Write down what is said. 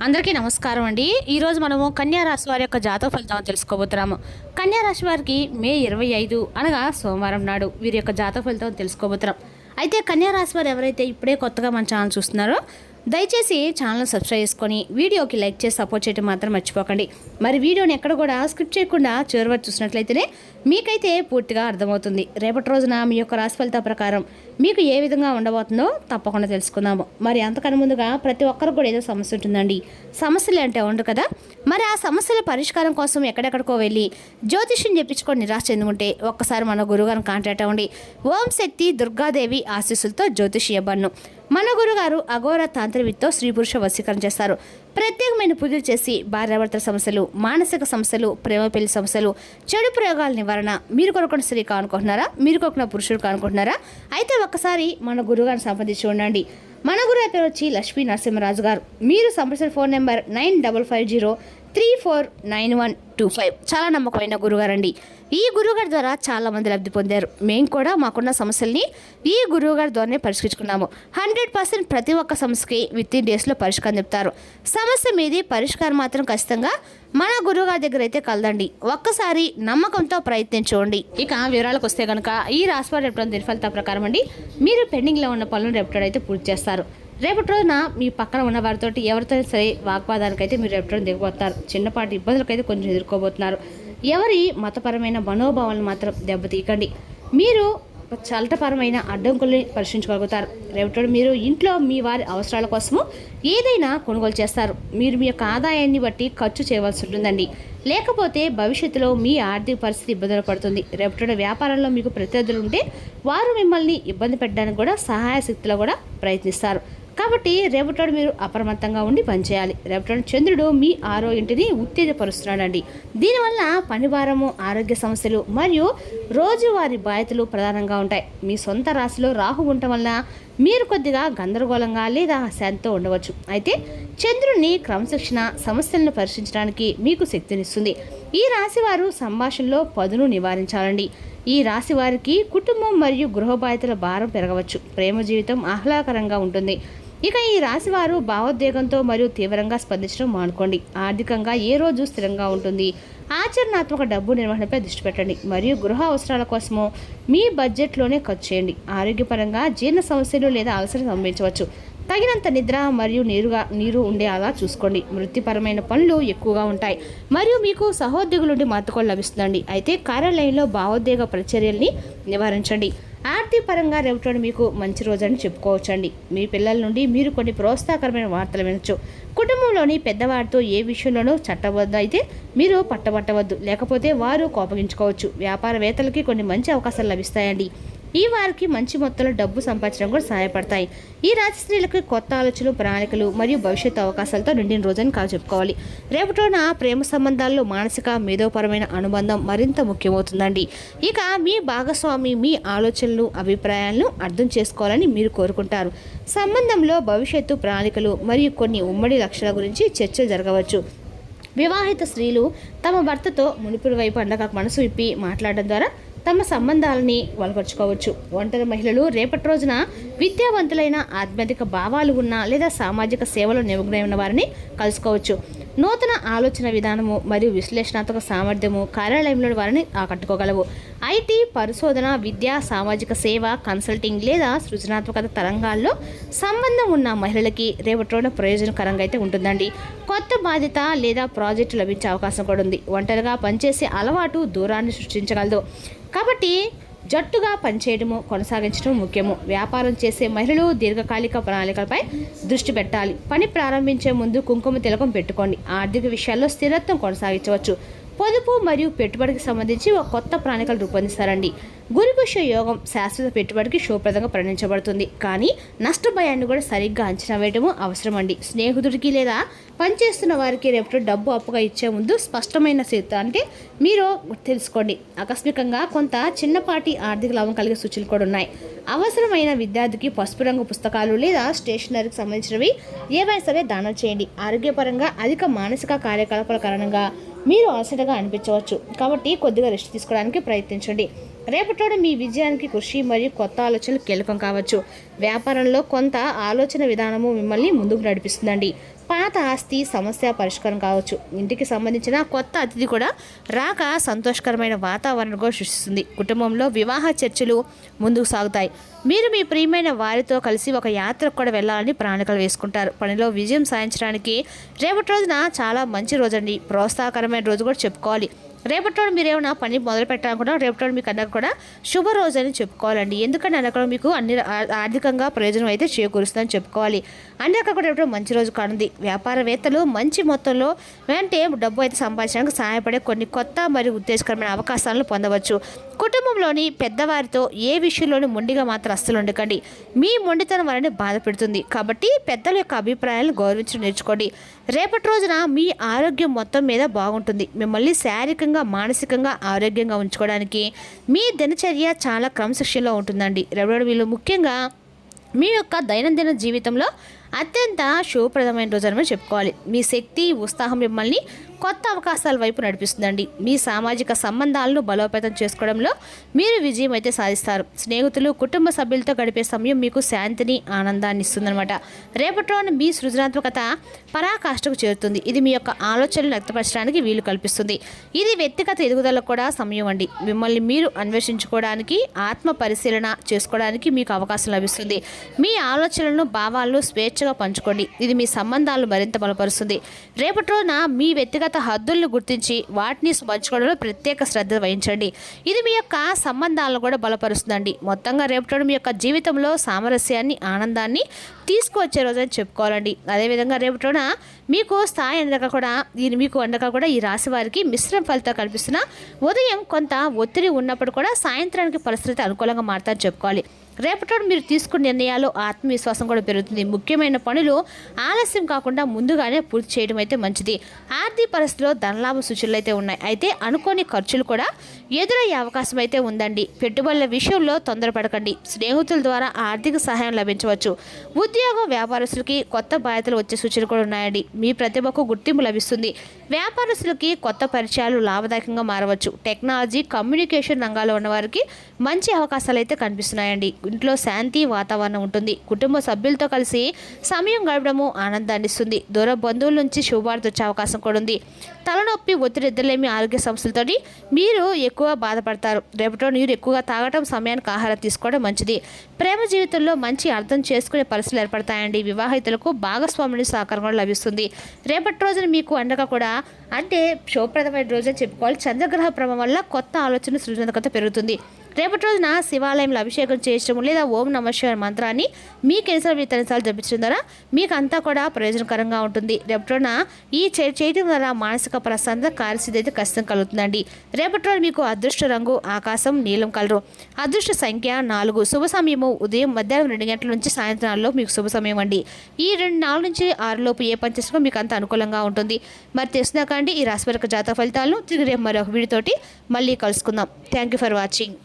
అందరికీ నమస్కారం అండి. ఈరోజు మనము కన్యా రాశి వారి యొక్క జాతక ఫలితాలను తెలుసుకోబోతున్నాము. కన్యా రాశి వారికి మే 25 అనగా సోమవారం నాడు వీరి యొక్క జాతక ఫలితాలను తెలుసుకోబోతున్నాం. అయితే కన్యా రాశి వారు ఎవరైతే ఇప్పుడే కొత్తగా మన ఛానల్ చూస్తున్నారో దయచేసి ఛానల్ సబ్స్క్రైబ్ చేసుకొని వీడియోకి లైక్ చేసి సపోర్ట్ చేయడం మాత్రం మర్చిపోకండి. మరి వీడియోని ఎక్కడ కూడా స్కిప్ చేయకుండా చివరి వరకు చూసినట్లయితేనే మీకైతే పూర్తిగా అర్థమవుతుంది. రేపటి రోజున మీ యొక్క రాశి ఫలితాల ప్రకారం మీకు ఏ విధంగా ఉండబోతుందో తప్పకుండా తెలుసుకుందాము. మరి అంతకన్నా ముందుగా ప్రతి ఒక్కరికి కూడా ఏదో సమస్య ఉంటుందండి. సమస్యలు అంటే ఉండదు కదా. మరి ఆ సమస్యల పరిష్కారం కోసం ఎక్కడెక్కడికో వెళ్ళి జ్యోతిష్యం చెప్పించుకొని నిరాశ చెందుకుంటే ఒక్కసారి మన గురువుగారిని కాంటాక్ట్ అవ్వండి. ఓం శక్తి దుర్గాదేవి ఆశీస్సులతో జ్యోతిష్య బన్ను మన గురుగారు అఘోర తాంత్రికతో స్త్రీ పురుష వశీకరణ చేస్తారు. ప్రత్యేకమైన పూజలు చేసి భార్యాభర్తల సమస్యలు, మానసిక సమస్యలు, ప్రేమ పెళ్లి సమస్యలు, చెడు ప్రయోగాల నివారణ. మీరు కొనుక్కున్న స్త్రీ కానుకుంటున్నారా? మీరు కొనుక్కున్న పురుషుడు కానుకుంటున్నారా? అయితే ఒక్కసారి మన గురుగారిని సంప్రదించి ఉండండి. మన గురువు పేరు వచ్చి లక్ష్మీ నరసింహరాజు గారు. మీరు సంప్రదించిన ఫోన్ నెంబర్ 9550349125. చాలా నమ్మకమైన గురుగారండి. ఈ గురువుగారి ద్వారా చాలా మంది లబ్ధి పొందారు. మేము కూడా మాకున్న సమస్యల్ని ఈ గురువుగారి ద్వారానే పరిష్కరించుకున్నాము. 100% ప్రతి ఒక్క సమస్యకి వితిన్ డేస్లో పరిష్కారం చెప్తారు. సమస్య మీది పరిష్కారం మాత్రం ఖచ్చితంగా మన గురువుగారి దగ్గర అయితే కలదండి. ఒక్కసారి నమ్మకంతో ప్రయత్నించండి. ఇక వివరాలకు వస్తే కనుక ఈ రాశివారి రేపటి ఫలితాల ప్రకారం అండి, మీరు పెండింగ్లో ఉన్న పనులను రేపటి పూర్తి చేస్తారు. రేపటి రోజున మీ పక్కన ఉన్న వారితో ఎవరితో సరే వాగ్వాదానికైతే మీరు రేపటి దిగబోతున్నారు. చిన్నపాటి ఇబ్బందులకైతే కొంచెం ఎదుర్కోబోతున్నారు. ఎవరి మతపరమైన మనోభావాలను మాత్రం దెబ్బతీయకండి. మీరు చట్టపరమైన అడ్డంకుల్ని పరిశీలించగలుగుతారు. రేపటి మీరు ఇంట్లో మీ వారి అవసరాల కోసము ఏదైనా కొనుగోలు చేస్తారు. మీరు మీ యొక్క ఆదాయాన్ని బట్టి ఖర్చు చేయవలసి ఉంటుందండి. లేకపోతే భవిష్యత్తులో మీ ఆర్థిక పరిస్థితి ఇబ్బందులు పడుతుంది. రేపటి వ్యాపారంలో మీకు ప్రత్యర్థులు ఉంటే వారు మిమ్మల్ని ఇబ్బంది పెట్టడానికి కూడా సహాయ శక్తిలో కూడా ప్రయత్నిస్తారు. కాబట్టి రేపటి మీరు అప్రమత్తంగా ఉండి పనిచేయాలి. రేపటి చంద్రుడు మీ ఇంటిని ఉత్తేజపరుస్తున్నాడండి. దీనివల్ల పనిభారము, ఆరోగ్య సమస్యలు మరియు రోజువారీ బాధ్యతలు ప్రధానంగా ఉంటాయి. మీ సొంత రాశిలో రాహు ఉండటం వల్ల మీరు కొద్దిగా గందరగోళంగా లేదా అశాంతితో ఉండవచ్చు. అయితే చంద్రుడిని క్రమశిక్షణ సమస్యలను పరిశీలించడానికి మీకు శక్తినిస్తుంది. ఈ రాశి వారు సంభాషణలో పదును నివారించాలండి. ఈ రాశి వారికి కుటుంబం మరియు గృహ బాధ్యతల భారం పెరగవచ్చు. ప్రేమ జీవితం ఆహ్లాదకరంగా ఉంటుంది. ఇక ఈ రాశి వారు భావోద్వేగంతో మరియు తీవ్రంగా స్పందించడం మానుకోండి. ఆర్థికంగా ఏ రోజు స్థిరంగా ఉంటుంది. ఆచరణాత్మక డబ్బు నిర్వహణపై దృష్టి పెట్టండి మరియు గృహ అవసరాల కోసము మీ బడ్జెట్లోనే ఖర్చు చేయండి. ఆరోగ్యపరంగా జీర్ణ సమస్యలు లేదా అలసట సంభవించవచ్చు. తగినంత నిద్ర మరియు నీరు ఉండేలా చూసుకోండి. వృత్తిపరమైన పనులు ఎక్కువగా ఉంటాయి మరియు మీకు సహోద్యోగుల నుండి మద్దతు లభిస్తుందండి. అయితే కార్యాలయంలో భావోద్వేగ ప్రచర్యల్ని నివారించండి. ఆర్థిక పరంగా రేపటి మీకు మంచి రోజని చెప్పుకోవచ్చండి. మీ పిల్లల నుండి మీరు కొన్ని ప్రోత్సాహకరమైన వార్తలు వినొచ్చు. కుటుంబంలోని పెద్దవారితో ఏ విషయంలోనూ చట్టబద్దు అయితే మీరు పట్టబట్టవద్దు, లేకపోతే వారు కోపగించుకోవచ్చు. వ్యాపారవేత్తలకి కొన్ని మంచి అవకాశాలు లభిస్తాయండి. ఈ వారికి మంచి మొత్తంలో డబ్బు సంపాదించడం కూడా సహాయపడతాయి. ఈ రాశి స్త్రీలకు కొత్త ఆలోచనలు, ప్రణాళికలు మరియు భవిష్యత్తు అవకాశాలతో నిండిన రోజని చెప్పుకోవాలి. రేపటిన ప్రేమ సంబంధాల్లో మానసిక మేధోపరమైన అనుబంధం మరింత ముఖ్యమవుతుందండి. ఇక మీ భాగస్వామి మీ ఆలోచనలు, అభిప్రాయాలను అర్థం చేసుకోవాలని మీరు కోరుకుంటారు. సంబంధంలో భవిష్యత్తు ప్రణాళికలు మరియు కొన్ని ఉమ్మడి లక్ష్యాల గురించి చర్చ జరగవచ్చు. వివాహిత స్త్రీలు తమ భర్తతో మునుపటి వైపు అండగా మనసు విప్పి మాట్లాడడం ద్వారా తమ సంబంధాలని బలపరుచుకోవచ్చు. ఒంటరి మహిళలు రేపటి రోజున విద్యావంతులైన ఆధ్యాత్మిక భావాలు ఉన్న లేదా సామాజిక సేవలో నిమగ్నమై ఉన్న వారిని కలుసుకోవచ్చు. నూతన ఆలోచన విధానము మరియు విశ్లేషణాత్మక సామర్థ్యము కార్యాలయంలోని వారిని ఆకట్టుకోగలవు. ఐటీ, పరిశోధన, విద్య, సామాజిక సేవ, కన్సల్టింగ్ లేదా సృజనాత్మకత తరంగాల్లో సంబంధం ఉన్న మహిళలకి రేపటి రోజున ప్రయోజనకరంగా అయితే ఉంటుందండి. కొత్త బాధ్యత లేదా ప్రాజెక్టు లభించే అవకాశం కూడా ఉంది. ఒంటరిగా పనిచేసే అలవాటు దూరాన్ని సృష్టించగలదు. కాబట్టి జట్టుగా పనిచేయడము కొనసాగించడం ముఖ్యము. వ్యాపారం చేసే మహిళలు దీర్ఘకాలిక ప్రణాళికలపై దృష్టి పెట్టాలి. పని ప్రారంభించే ముందు కుంకుమ తిలకం పెట్టుకోండి. ఆర్థిక విషయాల్లో స్థిరత్వం కొనసాగించవచ్చు. పొదుపు మరియు పెట్టుబడికి సంబంధించి ఒక కొత్త ప్రణాళికలు రూపొందిస్తారండి. గురుపుష్య యోగం శాశ్వత పెట్టుబడికి శుభప్రదంగా పరిగణించబడుతుంది. కానీ నష్ట భయాన్ని కూడా సరిగ్గా అంచనా వేయడము అవసరం అండి. స్నేహితుడికి లేదా పనిచేస్తున్న వారికి రేపు డబ్బు అప్పుగా ఇచ్చే ముందు స్పష్టమైన అంటే మీరు తెలుసుకోండి. ఆకస్మికంగా కొంత చిన్నపాటి ఆర్థిక లాభం కలిగే సూచనలు కూడా ఉన్నాయి. అవసరమైన విద్యార్థికి పసుపు రంగు పుస్తకాలు లేదా స్టేషనరీకి సంబంధించినవి ఏవైనా సరే దానం చేయండి. ఆరోగ్యపరంగా అధిక మానసిక కార్యకలాపాల కారణంగా మీరు అలసటగా అనిపించవచ్చు. కాబట్టి కొద్దిగా రెస్ట్ తీసుకోవడానికి ప్రయత్నించండి. రేపటి మీ విజయానికి కృషి మరియు కొత్త ఆలోచనలు కీలకం కావచ్చు. వ్యాపారంలో కొంత ఆలోచన విధానము మిమ్మల్ని ముందుకు నడిపిస్తుందండి. పాత ఆస్తి సమస్య పరిష్కారం కావచ్చు. ఇంటికి సంబంధించిన కొత్త అతిథి కూడా రాక సంతోషకరమైన వాతావరణం కూడా సృష్టిస్తుంది. కుటుంబంలో వివాహ చర్చలు ముందుకు సాగుతాయి. మీరు మీ ప్రియమైన వారితో కలిసి ఒక యాత్రకు కూడా వెళ్ళాలని ప్రణాళికలు వేసుకుంటారు. పనిలో విజయం సాధించడానికి రేపటి రోజున చాలా మంచి రోజండి. ప్రోత్సాహకరమైన రోజు కూడా చెప్పుకోవాలి. రేపటి రోజు మీరు ఏమైనా పని మొదలు పెట్టాలనుకున్నా రేపటి రోజు మీకు అందరూ కూడా శుభ రోజు అని చెప్పుకోవాలండి. ఎందుకంటే అక్కడ మీకు అన్ని ఆర్థికంగా ప్రయోజనం అయితే చేకూరుస్తుందని చెప్పుకోవాలి. అన్ని అక్కడ కూడా రేపటి మంచి రోజు కానుంది. వ్యాపారవేత్తలు మంచి మొత్తంలో అంటే డబ్బు అయితే సంపాదించడానికి సహాయపడే కొన్ని కొత్త మరియు ఉత్తేజకరమైన అవకాశాలను పొందవచ్చు. కుటుంబంలోని పెద్దవారితో ఏ విషయంలోనూ మొండిగా మాత్రం అస్సలు ఉండకండి. మీ మొండితనం వారిని బాధ పెడుతుంది. కాబట్టి పెద్దల యొక్క అభిప్రాయాలను గౌరవించడం నేర్చుకోండి. రేపటి రోజున మీ ఆరోగ్యం మొత్తం మీద బాగుంటుంది. మిమ్మల్ని శారీరకంగా మానసికంగా ఆరోగ్యంగా ఉంచుకోవడానికి మీ దినచర్య చాలా క్రమశిక్షణలో ఉంటుందండి. రేపటి వీళ్ళు ముఖ్యంగా మీ యొక్క దైనందిన జీవితంలో అత్యంత శుభప్రదమైన రోజు అని చెప్పుకోవాలి. మీ శక్తి ఉత్సాహం మిమ్మల్ని కొత్త అవకాశాల వైపు నడిపిస్తుందండి. మీ సామాజిక సంబంధాలను బలోపేతం చేసుకోవడంలో మీరు విజయం అయితే సాధిస్తారు. స్నేహితులు కుటుంబ సభ్యులతో గడిపే సమయం మీకు శాంతిని ఆనందాన్ని ఇస్తుందన్నమాట. రేపటి రోజున మీ సృజనాత్మకత పరాకాష్ఠకు చేరుతుంది. ఇది మీ యొక్క ఆలోచనలు వ్యక్తపరచడానికి వీలు కల్పిస్తుంది. ఇది వ్యక్తిగత ఎదుగుదలకు కూడా సమయం అండి. మిమ్మల్ని మీరు అన్వేషించుకోవడానికి ఆత్మ పరిశీలన చేసుకోవడానికి మీకు అవకాశం లభిస్తుంది. మీ ఆలోచనలను భావాలను స్వేచ్ఛగా పంచుకోండి. ఇది మీ సంబంధాలను మరింత బలపరుస్తుంది. రేపటి రోజున మీ వ్యక్తిగత హద్దులను గుర్తించి వాటిని పంచుకోవడంలో ప్రత్యేక శ్రద్ధ వహించండి. ఇది మీ యొక్క సంబంధాలను కూడా బలపరుస్తుందండి. మొత్తంగా రేపటి మీ యొక్క జీవితంలో సామరస్యాన్ని ఆనందాన్ని తీసుకువచ్చే రోజు అని చెప్పుకోవాలండి. అదేవిధంగా రేపటిన మీకు స్థాయి అందక కూడా ఈ రాశి వారికి మిశ్రమ ఫలితాలు కల్పిస్తున్న ఉదయం కొంత ఒత్తిడి ఉన్నప్పుడు కూడా సాయంత్రానికి పరిస్థితి అనుకూలంగా మారుతారని చెప్పుకోవాలి. రేపటి మీరు తీసుకున్న నిర్ణయాలు ఆత్మవిశ్వాసం కూడా పెరుగుతుంది. ముఖ్యమైన పనులు ఆలస్యం కాకుండా ముందుగానే పూర్తి చేయడం అయితే మంచిది. ఆర్థిక పరిస్థితిలో ధనలాభ సూచనలు అయితే ఉన్నాయి. అయితే అనుకోని ఖర్చులు కూడా ఎదురయ్యే అవకాశం అయితే ఉందండి. పెట్టుబడుల విషయంలో తొందరపడకండి. స్నేహితుల ద్వారా ఆర్థిక సహాయం లభించవచ్చు. ఉద్యోగం వ్యాపారస్తులకి కొత్త బాధ్యతలు వచ్చే సూచనలు కూడా ఉన్నాయండి. మీ ప్రతిభకు గుర్తింపు లభిస్తుంది. వ్యాపారస్తులకి కొత్త పరిచయాలు లాభదాయకంగా మారవచ్చు. టెక్నాలజీ కమ్యూనికేషన్ రంగాల్లో ఉన్న వారికి మంచి అవకాశాలు అయితే కనిపిస్తున్నాయండి. ఇంట్లో శాంతి వాతావరణం ఉంటుంది. కుటుంబ సభ్యులతో కలిసి సమయం గడపడము ఆనందాన్ని ఇస్తుంది. దూర బంధువుల నుంచి శుభవార్త వచ్చే అవకాశం కూడా ఉంది. తలనొప్పి ఒత్తిడి ఎదురులేమి ఆరోగ్య సమస్యలతో మీరు ఎక్కువ బాధపడతారు. రేపటి నీరు ఎక్కువగా తాగటం సమయానికి ఆహారం తీసుకోవడం మంచిది. ప్రేమ జీవితంలో మంచి అర్థం చేసుకునే పరిస్థితులు ఏర్పడతాయండి. వివాహితులకు భాగస్వాముని సహకారం కూడా లభిస్తుంది. రేపటి రోజున మీకు అండగా కూడా అంటే శుభప్రదమైన రోజు అని చెప్పుకోవాలి. చంద్రగ్రహ ప్రభావం వల్ల కొత్త ఆలోచన సృజనాత్మకత పెరుగుతుంది. రేపటి రోజున శివాలయంలో అభిషేకం చేయడం లేదా ఓం నమః శివాయ మంత్రాన్ని మీకు ఎన్నిసార్లు జపించడం ద్వారా మీకు అంతా కూడా ప్రయోజనకరంగా ఉంటుంది. రేపటి రోజున ఈ చేయడం ద్వారా మానసిక ప్రశాంతత కార్యసిద్ధి అయితే ఖచ్చితంగా కలుగుతుందండి. రేపటి రోజు మీకు అదృష్ట రంగు ఆకాశం నీలం కలరు. అదృష్ట సంఖ్య 4. శుభ సమయము ఉదయం మధ్యాహ్నం 2 గంటల నుంచి సాయంత్రం 4 లోపు మీకు శుభ సమయం అండి. ఈ 4 నుంచి 6 లోపు ఏ పని చేసినా మీకు అంత అనుకూలంగా ఉంటుంది. మరి తెలిసినాకండి ఈ రాశి వారి జాతక ఫలితాలను తిరిగి రేపు మరొక వీడియోతోటి మళ్ళీ కలుసుకుందాం. Thank you for watching.